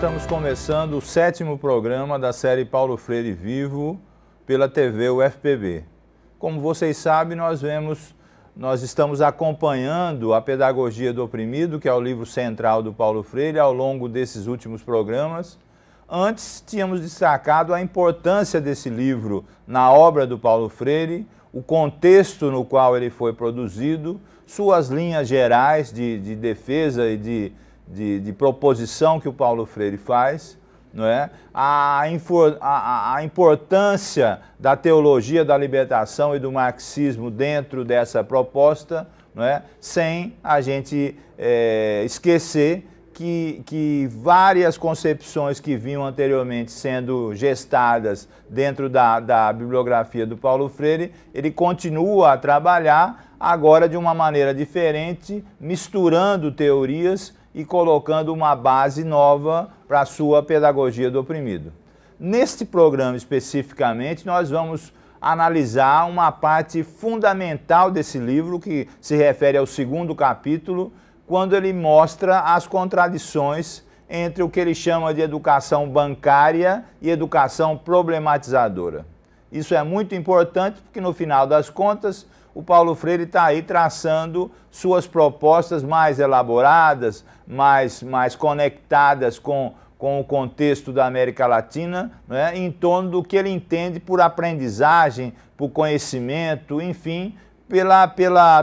estamos começando o 7º programa da série Paulo Freire Vivo pela TV UFPB. Como vocês sabem, nós estamos acompanhando a Pedagogia do Oprimido, que é o livro central do Paulo Freire, ao longo desses últimos programas. Antes, tínhamos destacado a importância desse livro na obra do Paulo Freire, o contexto no qual ele foi produzido, suas linhas gerais de defesa e de proposição que o Paulo Freire faz, não é? A importância da teologia da libertação e do marxismo dentro dessa proposta, não é? Sem a gente esquecer que várias concepções que vinham anteriormente sendo gestadas dentro da bibliografia do Paulo Freire, ele continua a trabalhar agora de uma maneira diferente, misturando teorias e colocando uma base nova para a sua Pedagogia do Oprimido. Neste programa especificamente, nós vamos analisar uma parte fundamental desse livro, que se refere ao 2º capítulo, quando ele mostra as contradições entre o que ele chama de educação bancária e educação problematizadora. Isso é muito importante porque, no final das contas, o Paulo Freire está aí traçando suas propostas mais elaboradas, mais conectadas com o contexto da América Latina, né, em torno do que ele entende por aprendizagem, por conhecimento, enfim,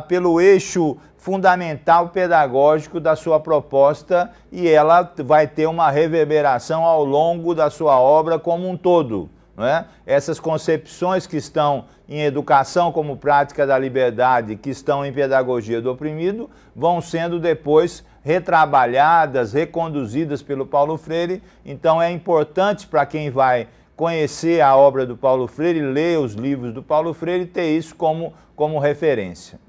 pelo eixo fundamental pedagógico da sua proposta, e ela vai ter uma reverberação ao longo da sua obra como um todo. Não é? Essas concepções que estão em educação como prática da liberdade, que estão em pedagogia do oprimido, vão sendo depois retrabalhadas, reconduzidas pelo Paulo Freire. Então é importante para quem vai conhecer a obra do Paulo Freire, ler os livros do Paulo Freire, ter isso como referência.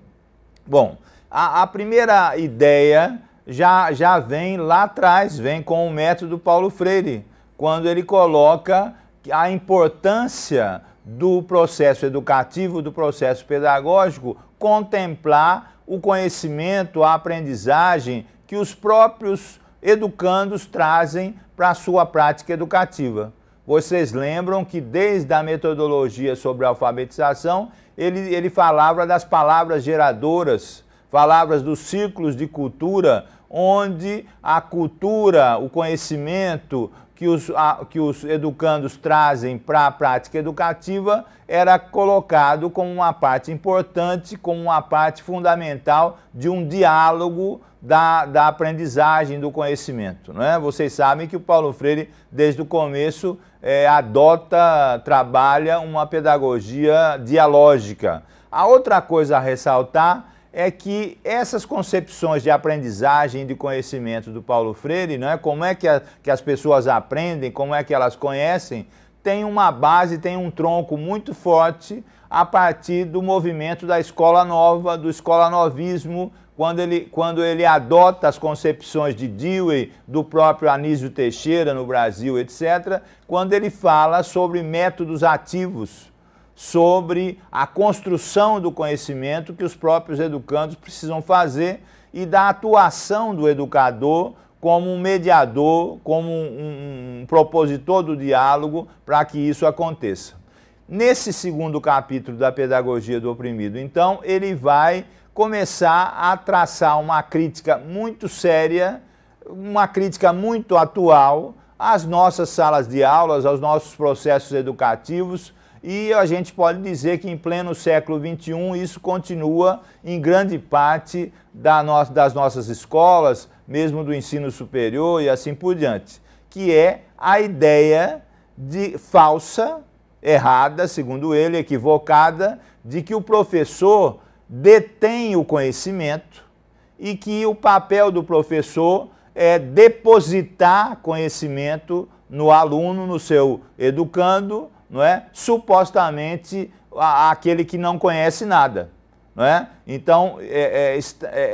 Bom, a primeira ideia já vem lá atrás, vem com o método Paulo Freire, quando ele coloca a importância do processo educativo, do processo pedagógico, contemplar o conhecimento, a aprendizagem que os próprios educandos trazem para a sua prática educativa. Vocês lembram que desde a metodologia sobre a alfabetização, ele falava das palavras geradoras, palavras dos círculos de cultura, onde a cultura, o conhecimento que os educandos trazem para a prática educativa era colocado como uma parte importante, como uma parte fundamental de um diálogo da aprendizagem, do conhecimento. Não é? Vocês sabem que o Paulo Freire, desde o começo, trabalha uma pedagogia dialógica. A outra coisa a ressaltar é que essas concepções de aprendizagem e de conhecimento do Paulo Freire, não é? Como é que as pessoas aprendem, como é que elas conhecem, tem uma base, tem um tronco muito forte a partir do movimento da escola nova, do escolanovismo, quando ele adota as concepções de Dewey, do próprio Anísio Teixeira no Brasil, etc., quando ele fala sobre métodos ativos, sobre a construção do conhecimento que os próprios educandos precisam fazer e da atuação do educador como um mediador, como um propositor do diálogo para que isso aconteça. Nesse 2º capítulo da Pedagogia do Oprimido, então, ele vai começar a traçar uma crítica muito séria, uma crítica muito atual às nossas salas de aulas, aos nossos processos educativos. E a gente pode dizer que em pleno século XXI isso continua em grande parte das nossas escolas, mesmo do ensino superior e assim por diante, que é a ideia falsa, errada, segundo ele, equivocada, de que o professor detém o conhecimento e que o papel do professor é depositar conhecimento no aluno, no seu educando, não é? Supostamente aquele que não conhece nada. Não é? Então,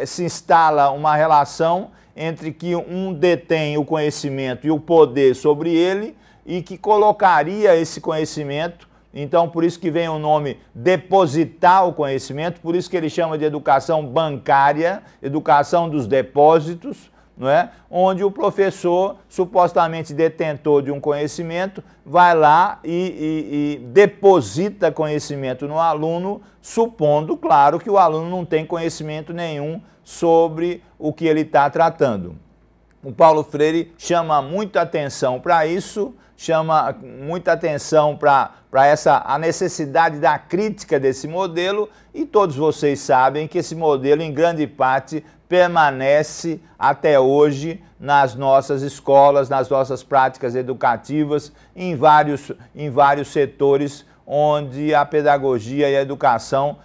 se instala uma relação entre que um detém o conhecimento e o poder sobre ele e que colocaria esse conhecimento, então por isso que vem o nome depositar o conhecimento, por isso que ele chama de educação bancária, educação dos depósitos, não é? Onde o professor, supostamente detentor de um conhecimento, vai lá e deposita conhecimento no aluno, supondo, claro, que o aluno não tem conhecimento nenhum sobre o que ele está tratando. O Paulo Freire chama muita atenção para isso, chama muita atenção para a necessidade da crítica desse modelo, e todos vocês sabem que esse modelo, em grande parte, permanece até hoje nas nossas escolas, nas nossas práticas educativas, em vários setores onde a pedagogia e a educação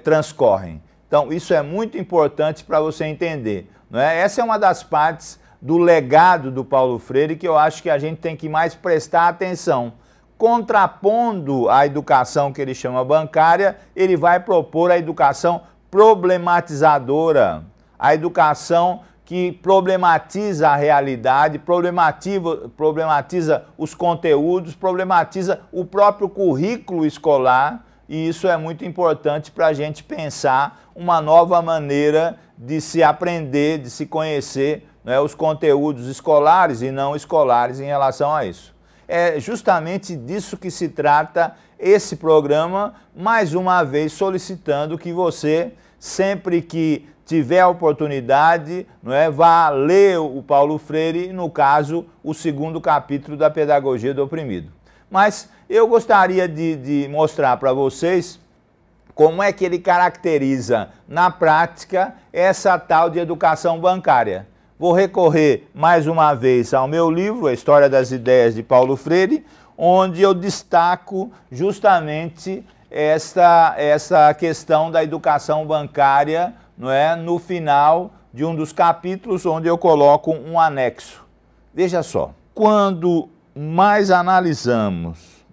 transcorrem. Então, isso é muito importante para você entender, não é? Essa é uma das partes do legado do Paulo Freire que eu acho que a gente tem que mais prestar atenção. Contrapondo a educação que ele chama bancária, ele vai propor a educação problematizadora, a educação que problematiza a realidade, problematiza os conteúdos, problematiza o próprio currículo escolar, e isso é muito importante para a gente pensar uma nova maneira de se aprender, de se conhecer, né, os conteúdos escolares e não escolares em relação a isso. É justamente disso que se trata esse programa, mais uma vez solicitando que você, sempre que tiver a oportunidade, não é, vá ler o Paulo Freire, no caso, o 2º capítulo da Pedagogia do Oprimido. Mas eu gostaria de mostrar para vocês como é que ele caracteriza na prática essa tal de educação bancária. Vou recorrer mais uma vez ao meu livro, A História das Ideias de Paulo Freire, onde eu destaco justamente essa questão da educação bancária, não é, no final de um dos capítulos, onde eu coloco um anexo. Veja só, quando mais analisamos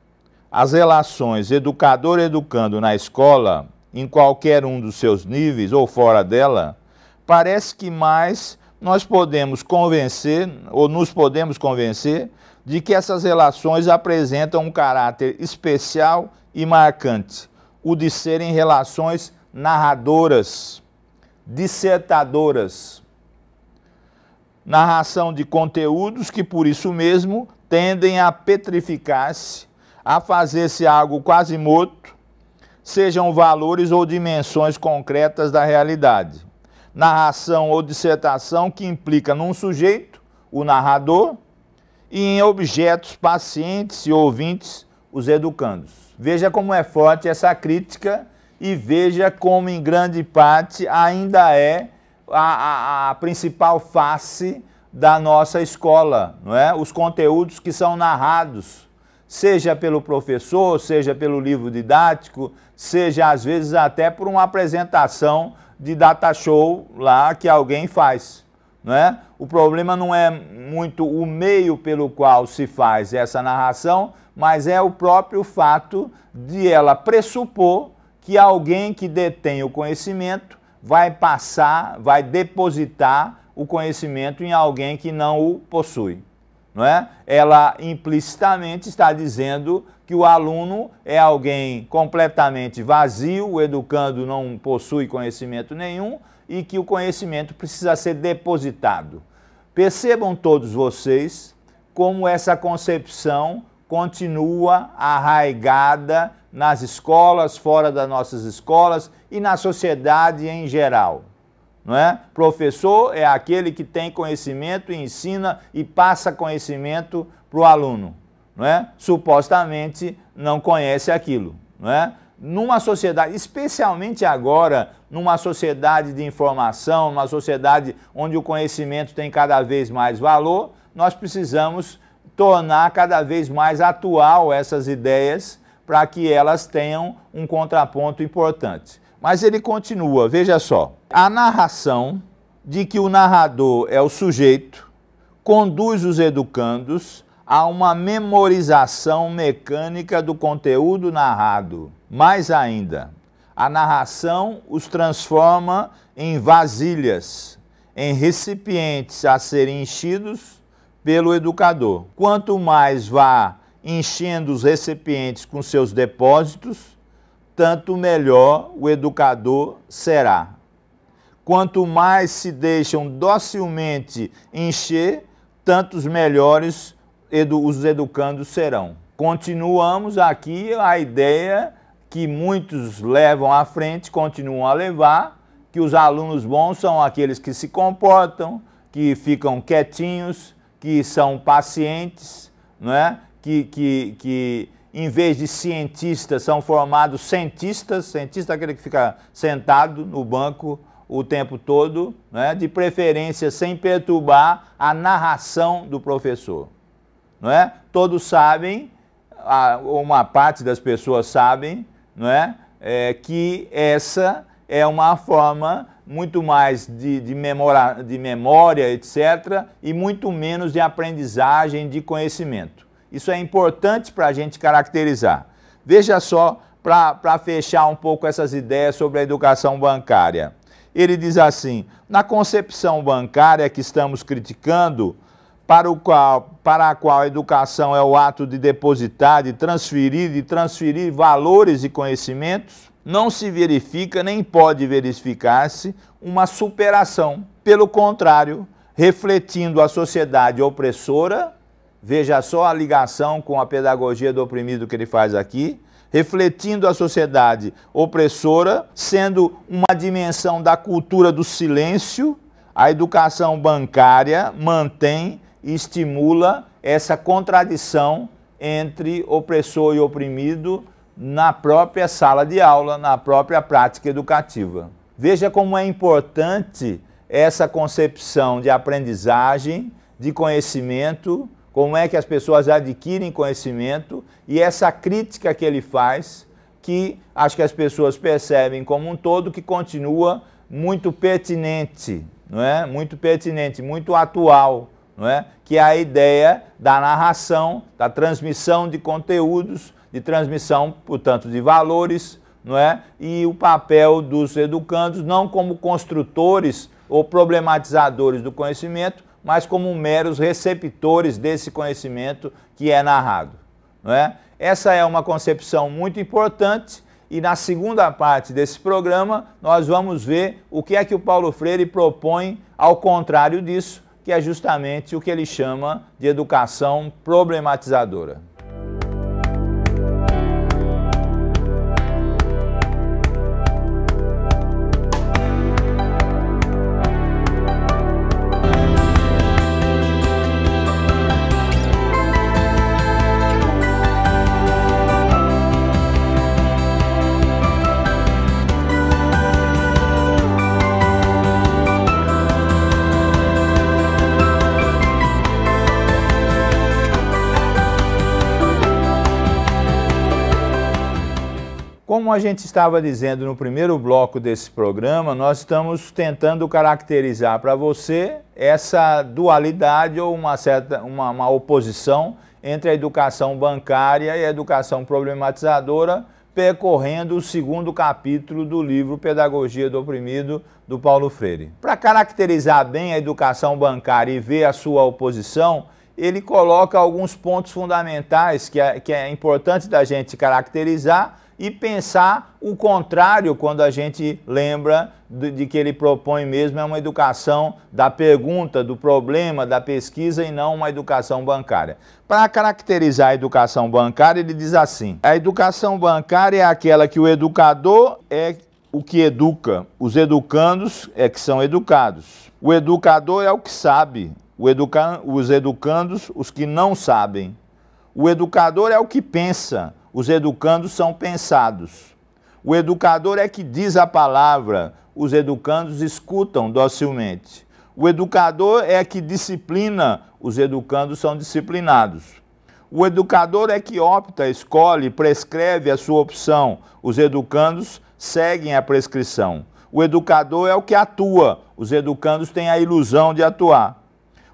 as relações educador-educando na escola, em qualquer um dos seus níveis ou fora dela, parece que mais nós podemos convencer, ou nos podemos convencer, de que essas relações apresentam um caráter especial e marcante, o de serem relações narradoras, dissertadoras, narração de conteúdos que, por isso mesmo, tendem a petrificar-se, a fazer-se algo quase morto, sejam valores ou dimensões concretas da realidade. Narração ou dissertação que implica num sujeito, o narrador, e em objetos pacientes e ouvintes, os educandos. Veja como é forte essa crítica e veja como, em grande parte, ainda é a principal face da nossa escola, não é? Os conteúdos que são narrados, seja pelo professor, seja pelo livro didático, seja às vezes até por uma apresentação de data show lá que alguém faz, não é? O problema não é muito o meio pelo qual se faz essa narração, mas é o próprio fato de ela pressupor que alguém que detém o conhecimento vai passar, vai depositar o conhecimento em alguém que não o possui, não é? Ela implicitamente está dizendo que o aluno é alguém completamente vazio, o educando não possui conhecimento nenhum e que o conhecimento precisa ser depositado. Percebam todos vocês como essa concepção continua arraigada nas escolas, fora das nossas escolas e na sociedade em geral. Não é? Professor é aquele que tem conhecimento, ensina e passa conhecimento para o aluno. Não é? Supostamente não conhece aquilo. Não é? Numa sociedade, especialmente agora, numa sociedade de informação, numa sociedade onde o conhecimento tem cada vez mais valor, nós precisamos tornar cada vez mais atual essas ideias para que elas tenham um contraponto importante. Mas ele continua, veja só, a narração de que o narrador é o sujeito conduz os educandos a uma memorização mecânica do conteúdo narrado. Mais ainda, a narração os transforma em vasilhas, em recipientes a serem enchidos pelo educador. Quanto mais vá enchendo os recipientes com seus depósitos, tanto melhor o educador será. quanto mais se deixam docilmente encher, tantos melhores os educandos serão. Continuamos aqui a ideia que muitos levam à frente, continuam a levar, que os alunos bons são aqueles que se comportam, que ficam quietinhos, que são pacientes, não é? Que em vez de cientistas são formados cientistas. Cientista é aquele que fica sentado no banco o tempo todo, né? De preferência sem perturbar a narração do professor. Não é? Todos sabem, uma parte das pessoas sabem, não é? Que essa é uma forma muito mais de memória, etc., e muito menos de aprendizagem, de conhecimento. Isso é importante para a gente caracterizar. Veja só, para fechar um pouco essas ideias sobre a educação bancária. Ele diz assim: na concepção bancária que estamos criticando, para a qual a educação é o ato de depositar, de transferir valores e conhecimentos, não se verifica nem pode verificar-se uma superação. Pelo contrário, refletindo a sociedade opressora, veja só a ligação com a pedagogia do oprimido que ele faz aqui, refletindo a sociedade opressora, sendo uma dimensão da cultura do silêncio, a educação bancária mantém e estimula essa contradição entre opressor e oprimido na própria sala de aula, na própria prática educativa. Veja como é importante essa concepção de aprendizagem, de conhecimento, como é que as pessoas adquirem conhecimento, e essa crítica que ele faz, que acho que as pessoas percebem como um todo, que continua muito pertinente, não é? Muito pertinente, muito atual, não é? Que é a ideia da narração, da transmissão de conteúdos, de transmissão, portanto, de valores, não é? E o papel dos educandos não como construtores ou problematizadores do conhecimento, mas como meros receptores desse conhecimento que é narrado, não é? Essa é uma concepção muito importante, e na segunda parte desse programa nós vamos ver o que é que o Paulo Freire propõe ao contrário disso, que é justamente o que ele chama de educação problematizadora. Como a gente estava dizendo no primeiro bloco desse programa, nós estamos tentando caracterizar para você essa dualidade ou uma oposição entre a educação bancária e a educação problematizadora, percorrendo o segundo capítulo do livro Pedagogia do Oprimido, do Paulo Freire. Para caracterizar bem a educação bancária e ver a sua oposição, ele coloca alguns pontos fundamentais que é importante da gente caracterizar e pensar o contrário quando a gente lembra de que ele propõe mesmo uma educação da pergunta, do problema, da pesquisa, e não uma educação bancária. Para caracterizar a educação bancária, ele diz assim: a educação bancária é aquela que o educador é o que educa, os educandos é que são educados. O educador é o que sabe, os educandos os que não sabem. O educador é o que pensa, os educandos são pensados. O educador é que diz a palavra, os educandos escutam docilmente. O educador é que disciplina, os educandos são disciplinados. O educador é que opta, escolhe, prescreve a sua opção, os educandos seguem a prescrição. O educador é o que atua, os educandos têm a ilusão de atuar.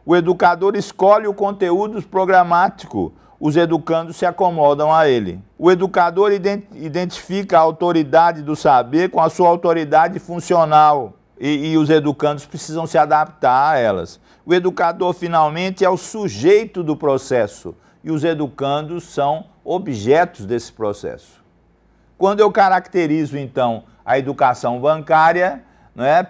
O educador escolhe o conteúdo programático, os educandos se acomodam a ele. O educador identifica a autoridade do saber com a sua autoridade funcional e os educandos precisam se adaptar a elas. O educador, finalmente, é o sujeito do processo e os educandos são objetos desse processo. Quando eu caracterizo, então, a educação bancária, não é?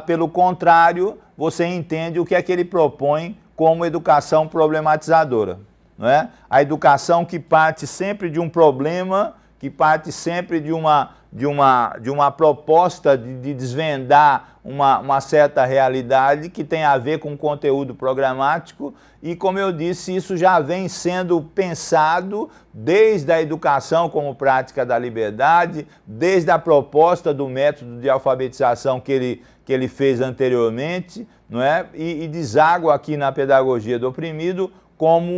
Pelo contrário, você entende o que é que ele propõe como educação problematizadora, não é? A educação que parte sempre de um problema, que parte sempre de uma proposta de desvendar uma certa realidade que tem a ver com conteúdo programático e, como eu disse, isso já vem sendo pensado desde a educação como prática da liberdade, desde a proposta do método de alfabetização que ele fez anteriormente, não é? E deságua aqui na pedagogia do oprimido como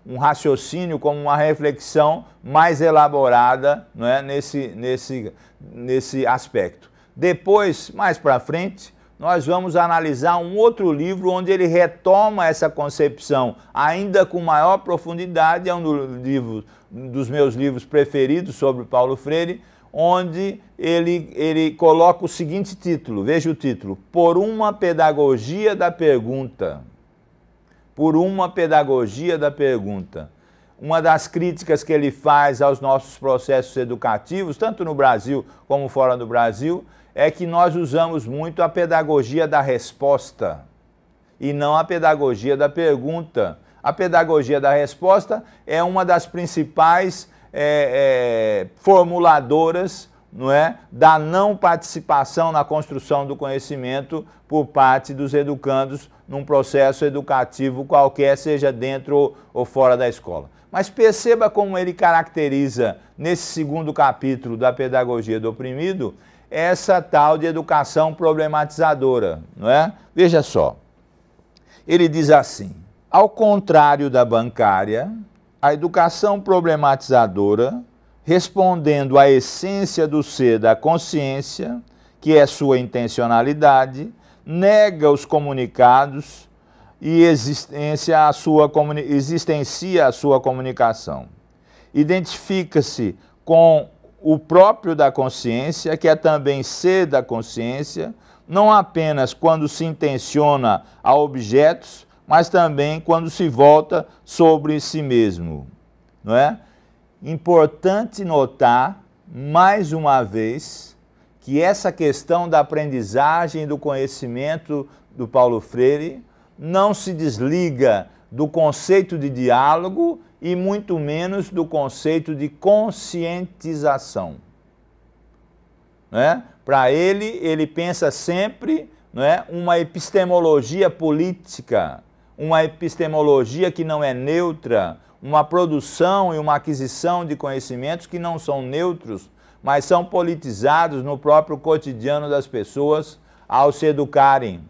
um raciocínio, como uma reflexão mais elaborada, não é? nesse aspecto. Depois, mais para frente, nós vamos analisar um outro livro onde ele retoma essa concepção ainda com maior profundidade, é um dos meus livros preferidos sobre Paulo Freire, onde ele coloca o seguinte título, veja o título: Por uma pedagogia da pergunta. Por uma pedagogia da pergunta. Uma das críticas que ele faz aos nossos processos educativos, tanto no Brasil como fora do Brasil, é que nós usamos muito a pedagogia da resposta e não a pedagogia da pergunta. A pedagogia da resposta é uma das principais formuladoras, não é, da não participação na construção do conhecimento por parte dos educandos num processo educativo qualquer, seja dentro ou fora da escola. Mas perceba como ele caracteriza, nesse segundo capítulo da Pedagogia do Oprimido, essa tal de educação problematizadora, não é? Veja só, ele diz assim: ao contrário da bancária, a educação problematizadora, respondendo à essência do ser da consciência, que é sua intencionalidade, nega os comunicados e existencia a sua comunicação. Identifica-se com o próprio da consciência, que é também ser da consciência, não apenas quando se intenciona a objetos, mas também quando se volta sobre si mesmo, não é? Importante notar, mais uma vez, que essa questão da aprendizagem e do conhecimento do Paulo Freire não se desliga do conceito de diálogo e muito menos do conceito de conscientização. Né? Para ele pensa sempre, não é, uma epistemologia política, uma epistemologia que não é neutra, uma produção e uma aquisição de conhecimentos que não são neutros, mas são politizados no próprio cotidiano das pessoas ao se educarem.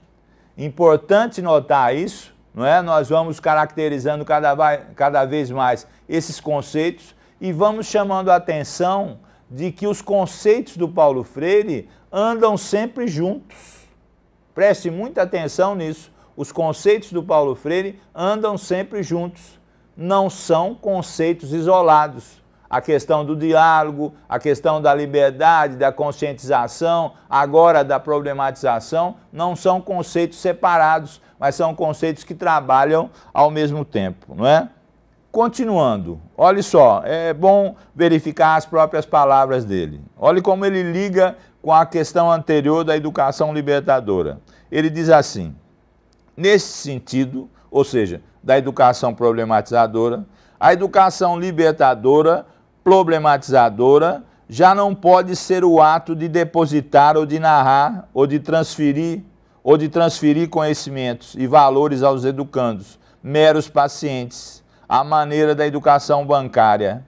Importante notar isso, não é? Nós vamos caracterizando cada vez mais esses conceitos e vamos chamando a atenção de que os conceitos do Paulo Freire andam sempre juntos. Preste muita atenção nisso. Os conceitos do Paulo Freire andam sempre juntos. Não são conceitos isolados. A questão do diálogo, a questão da liberdade, da conscientização, agora da problematização, não são conceitos separados, mas são conceitos que trabalham ao mesmo tempo, não é? Continuando, olhe só, é bom verificar as próprias palavras dele. Olhe como ele liga com a questão anterior da educação libertadora. Ele diz assim: nesse sentido, ou seja, da educação problematizadora, a educação libertadora, problematizadora, já não pode ser o ato de depositar ou de narrar ou de transferir conhecimentos e valores aos educandos, meros pacientes, à maneira da educação bancária,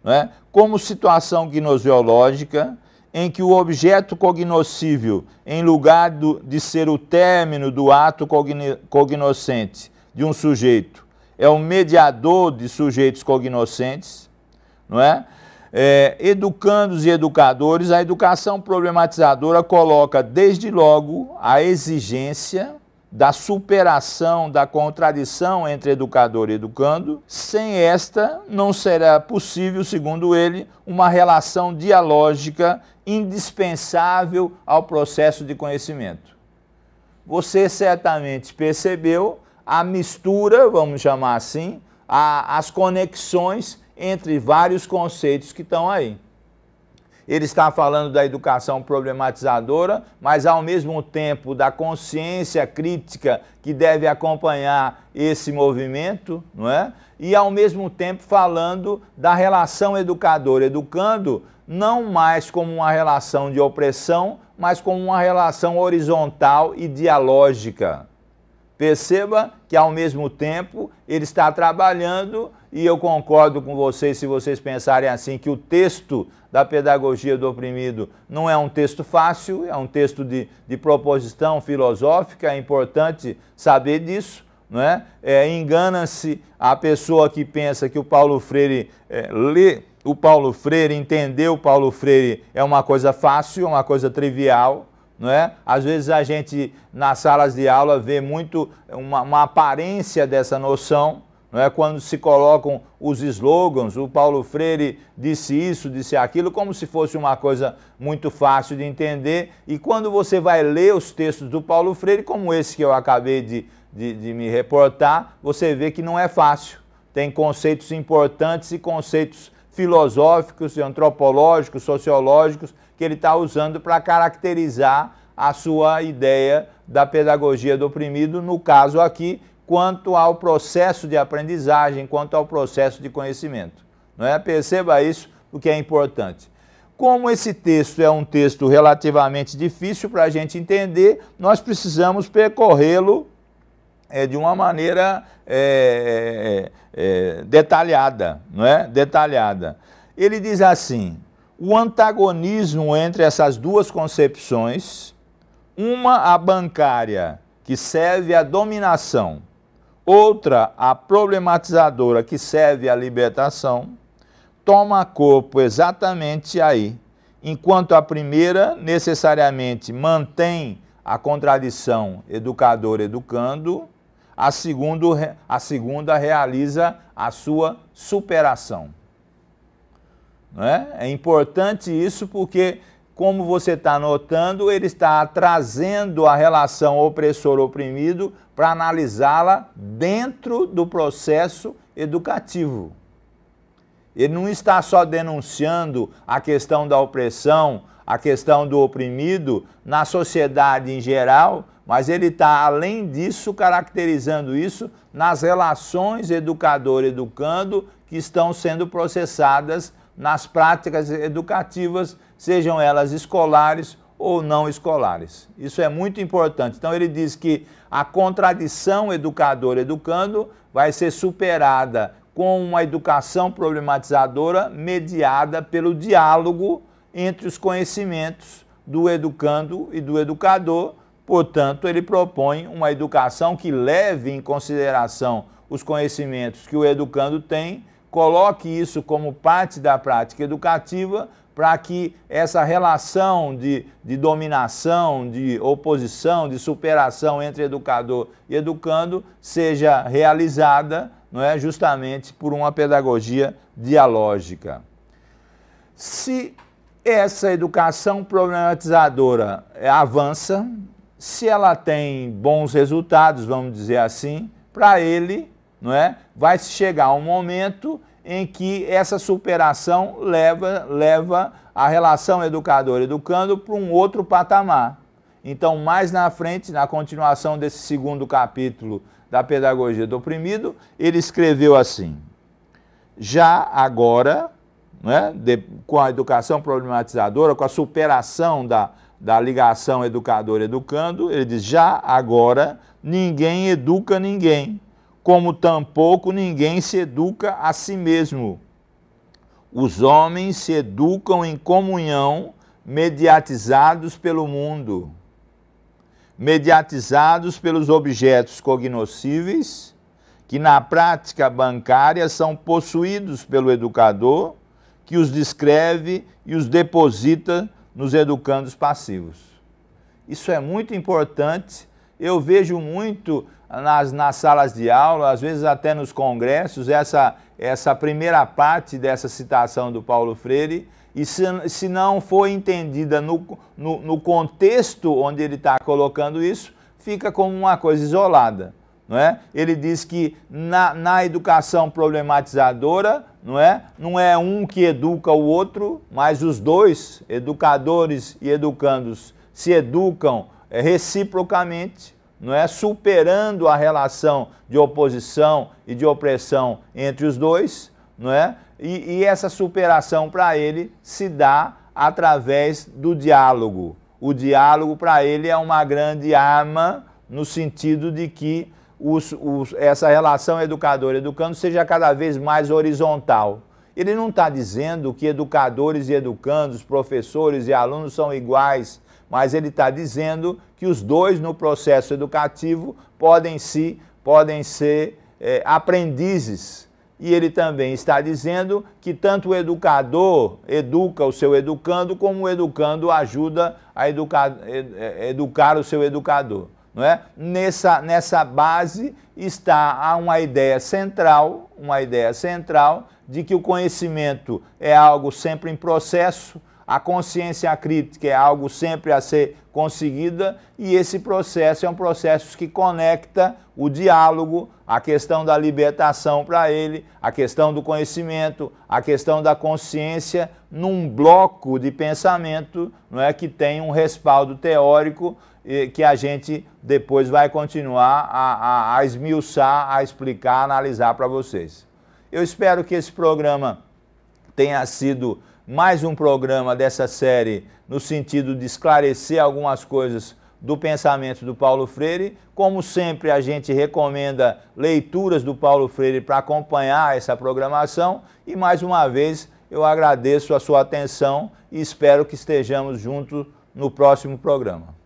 não é? Como situação gnoseológica, em que o objeto cognoscível, em lugar de ser o término do ato cognoscente de um sujeito, é o mediador de sujeitos cognoscentes, não é? Educandos e educadores, a educação problematizadora coloca desde logo a exigência da superação da contradição entre educador e educando. Sem esta, não será possível, segundo ele, uma relação dialógica indispensável ao processo de conhecimento. Você certamente percebeu a mistura, vamos chamar assim, as conexões entre vários conceitos que estão aí. ele está falando da educação problematizadora, mas ao mesmo tempo da consciência crítica que deve acompanhar esse movimento, não é? E ao mesmo tempo falando da relação educador-educando, não mais como uma relação de opressão, mas como uma relação horizontal e dialógica. Perceba que, ao mesmo tempo, ele está trabalhando, e eu concordo com vocês, se vocês pensarem assim, que o texto da Pedagogia do Oprimido não é um texto fácil, é um texto de proposição filosófica, é importante saber disso, não é? Engana-se a pessoa que pensa que o Paulo Freire lê o Paulo Freire, entender o Paulo Freire é uma coisa fácil, é uma coisa trivial, não é? Às vezes a gente, nas salas de aula, vê muito uma aparência dessa noção, não é? Quando se colocam os slogans, o Paulo Freire disse isso, disse aquilo, como se fosse uma coisa muito fácil de entender. E quando você vai ler os textos do Paulo Freire, como esse que eu acabei de me reportar, você vê que não é fácil. Tem conceitos importantes e conceitos filosóficos, antropológicos, sociológicos, que ele está usando para caracterizar a sua ideia da pedagogia do oprimido, no caso aqui, quanto ao processo de aprendizagem, quanto ao processo de conhecimento. Não é? Perceba isso, o que é importante. Como esse texto é um texto relativamente difícil para a gente entender, nós precisamos percorrê-lo de uma maneira detalhada, não é? Detalhada. Ele diz assim: o antagonismo entre essas duas concepções, uma a bancária, que serve à dominação, outra a problematizadora, que serve à libertação, toma corpo exatamente aí, enquanto a primeira necessariamente mantém a contradição educador-educando, a segunda realiza a sua superação. Não é? É importante isso porque, como você está notando, ele está trazendo a relação opressor-oprimido para analisá-la dentro do processo educativo. Ele não está só denunciando a questão da opressão, a questão do oprimido na sociedade em geral, mas ele está, além disso, caracterizando isso nas relações educador-educando que estão sendo processadas nas práticas educativas, sejam elas escolares ou não escolares. Isso é muito importante. Então ele diz que a contradição educador-educando vai ser superada com uma educação problematizadora mediada pelo diálogo entre os conhecimentos do educando e do educador. Portanto, ele propõe uma educação que leve em consideração os conhecimentos que o educando tem, coloque isso como parte da prática educativa, para que essa relação de dominação, de oposição, de superação entre educador e educando seja realizada, não é, justamente por uma pedagogia dialógica. Se essa educação problematizadora avança, se ela tem bons resultados, vamos dizer assim, para ele, não é, vai chegar um momento em que essa superação leva a relação educador-educando para um outro patamar. Então, mais na frente, na continuação desse segundo capítulo da Pedagogia do Oprimido, ele escreveu assim: já agora, né, com a educação problematizadora, com a superação da ligação educador-educando, ele diz: já agora ninguém educa ninguém, como tampouco ninguém se educa a si mesmo. Os homens se educam em comunhão, mediatizados pelo mundo, mediatizados pelos objetos cognoscíveis, que na prática bancária são possuídos pelo educador, que os descreve e os deposita nos educandos passivos. Isso é muito importante. Eu vejo muito nas salas de aula, às vezes até nos congressos, essa primeira parte dessa citação do Paulo Freire, e se não for entendida no contexto onde ele está colocando isso, fica como uma coisa isolada. não é? Ele diz que na educação problematizadora, não é um que educa o outro, mas os dois, educadores e educandos, se educam reciprocamente, não é? Superando a relação de oposição e de opressão entre os dois, não é? E essa superação para ele se dá através do diálogo. O diálogo para ele é uma grande arma no sentido de que essa relação educador-educando seja cada vez mais horizontal. Ele não está dizendo que educadores e educandos, professores e alunos são iguais, mas ele está dizendo que os dois no processo educativo podem ser aprendizes. E ele também está dizendo que tanto o educador educa o seu educando, como o educando ajuda a educar o seu educador. Não é? Nessa base está uma ideia central de que o conhecimento é algo sempre em processo, a consciência crítica é algo sempre a ser conseguida, e esse processo é um processo que conecta o diálogo, a questão da libertação para ele, a questão do conhecimento, a questão da consciência, num bloco de pensamento, não é, que tem um respaldo teórico que a gente depois vai continuar a esmiuçar, a explicar, a analisar para vocês. Eu espero que esse programa tenha sido mais um programa dessa série no sentido de esclarecer algumas coisas do pensamento do Paulo Freire. Como sempre, a gente recomenda leituras do Paulo Freire para acompanhar essa programação. E mais uma vez, eu agradeço a sua atenção e espero que estejamos juntos no próximo programa.